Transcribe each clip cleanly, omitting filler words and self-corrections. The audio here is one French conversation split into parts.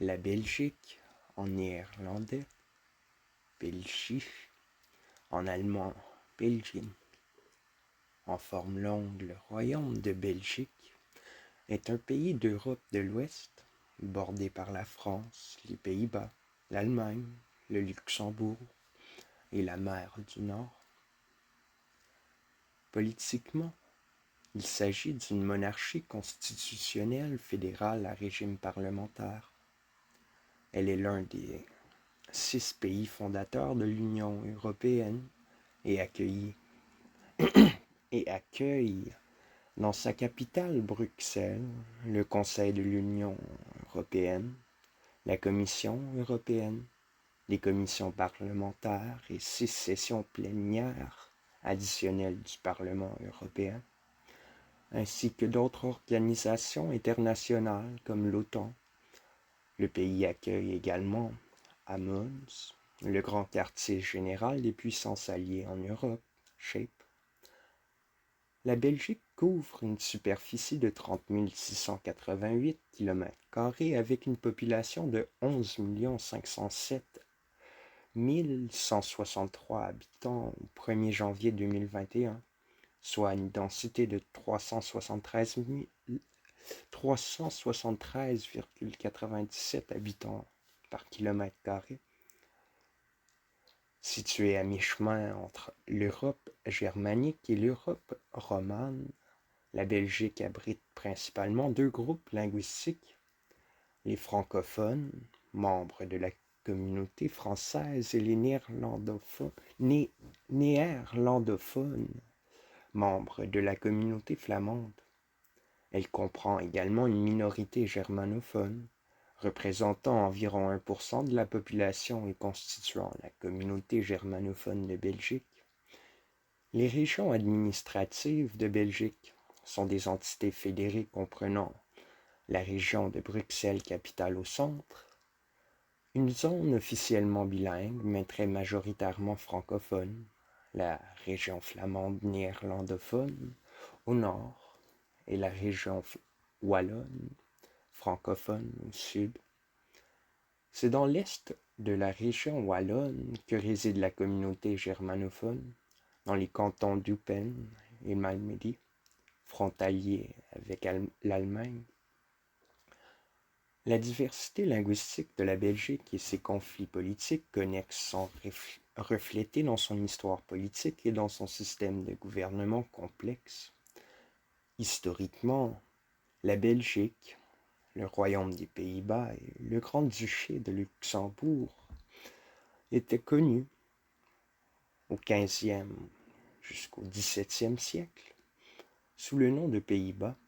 La Belgique en néerlandais, Belgique, en allemand, Belgien. En forme longue, le royaume de Belgique est un pays d'Europe de l'Ouest, bordé par la France, les Pays-Bas, l'Allemagne, le Luxembourg et la mer du Nord. Politiquement, il s'agit d'une monarchie constitutionnelle fédérale à régime parlementaire. Elle est l'un des 6 pays fondateurs de l'Union européenne et accueille dans sa capitale Bruxelles le Conseil de l'Union européenne, la Commission européenne, les commissions parlementaires et 6 sessions plénières additionnelles du Parlement européen, ainsi que d'autres organisations internationales comme l'OTAN. Le pays accueille également Amos, le grand quartier général des puissances alliées en Europe, SHAPE. La Belgique couvre une superficie de 30 688 km² avec une population de 11 507 163 habitants au 1er janvier 2021, soit une densité de 373,97 habitants par kilomètre carré. Située à mi-chemin entre l'Europe germanique et l'Europe romane, la Belgique abrite principalement 2 groupes linguistiques, les francophones, membres de la communauté française, et les néerlandophones, membres de la communauté flamande. Elle comprend également une minorité germanophone, représentant environ 1% de la population et constituant la communauté germanophone de Belgique. Les régions administratives de Belgique sont des entités fédérées comprenant la région de Bruxelles, capitale au centre, une zone officiellement bilingue, mais très majoritairement francophone, la région flamande néerlandophone au nord et la région wallonne francophone au sud. C'est dans l'est de la région wallonne que réside la communauté germanophone, dans les cantons d'Eupen et Malmedy, frontaliers avec l'Allemagne. La diversité linguistique de la Belgique et ses conflits politiques connexes sont reflétés dans son histoire politique et dans son système de gouvernement complexe. Historiquement, la Belgique, le Royaume des Pays-Bas et le Grand-Duché de Luxembourg étaient connus au XVe jusqu'au XVIIe siècle sous le nom de Pays-Bas,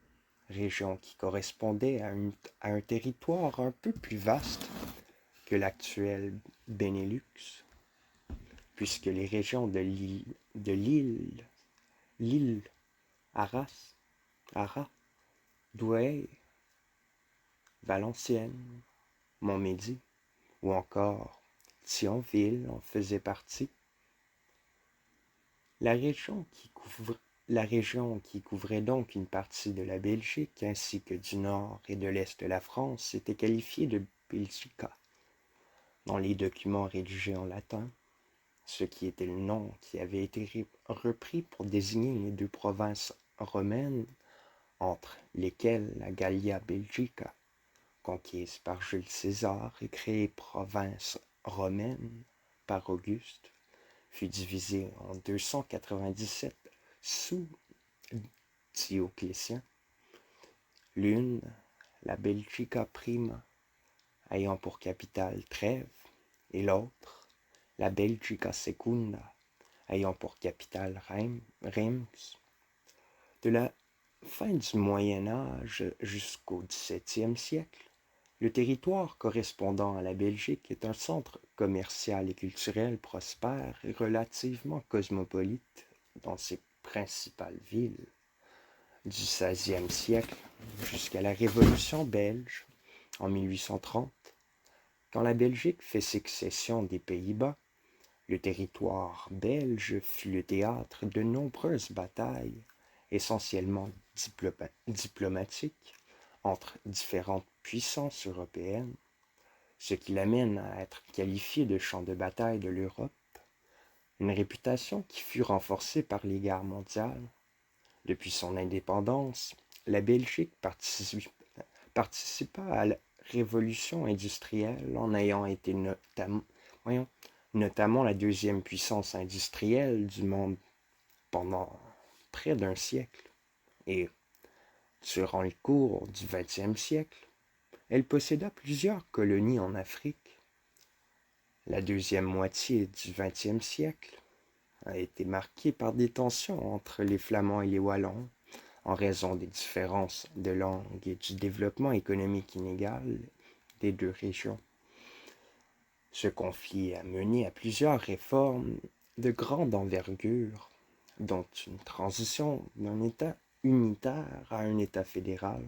région qui correspondait à un territoire un peu plus vaste que l'actuel Benelux, puisque les régions de l'île Arras, Douai, Valenciennes, Montmédy ou encore Thionville en faisaient partie. La région qui couvrait donc une partie de la Belgique ainsi que du nord et de l'est de la France était qualifiée de Belgica dans les documents rédigés en latin, ce qui était le nom qui avait été repris pour désigner les 2 provinces romaines, entre lesquelles la Gallia Belgica, conquise par Jules César et créée province romaine par Auguste, fut divisée en 297 sous Dioclétien. L'une, la Belgica Prima, ayant pour capitale Trèves, et l'autre, la Belgica Secunda, ayant pour capitale Reims. De la fin du Moyen Âge jusqu'au XVIIe siècle, le territoire correspondant à la Belgique est un centre commercial et culturel prospère et relativement cosmopolite dans ses principales villes. Du XVIe siècle jusqu'à la Révolution belge en 1830, quand la Belgique fait succession des Pays-Bas, le territoire belge fut le théâtre de nombreuses batailles, essentiellement diplomatiques, entre différentes puissances européennes, ce qui l'amène à être qualifié de champ de bataille de l'Europe, une réputation qui fut renforcée par les guerres mondiales. Depuis son indépendance, la Belgique participa à la révolution industrielle en ayant été notamment la deuxième puissance industrielle du monde pendant près d'un siècle. Et durant le cours du XXe siècle, elle posséda plusieurs colonies en Afrique. La deuxième moitié du XXe siècle a été marquée par des tensions entre les Flamands et les Wallons, en raison des différences de langue et du développement économique inégal des deux régions. Ce conflit a mené à plusieurs réformes de grande envergure, dont une transition d'un État unitaire à un État fédéral,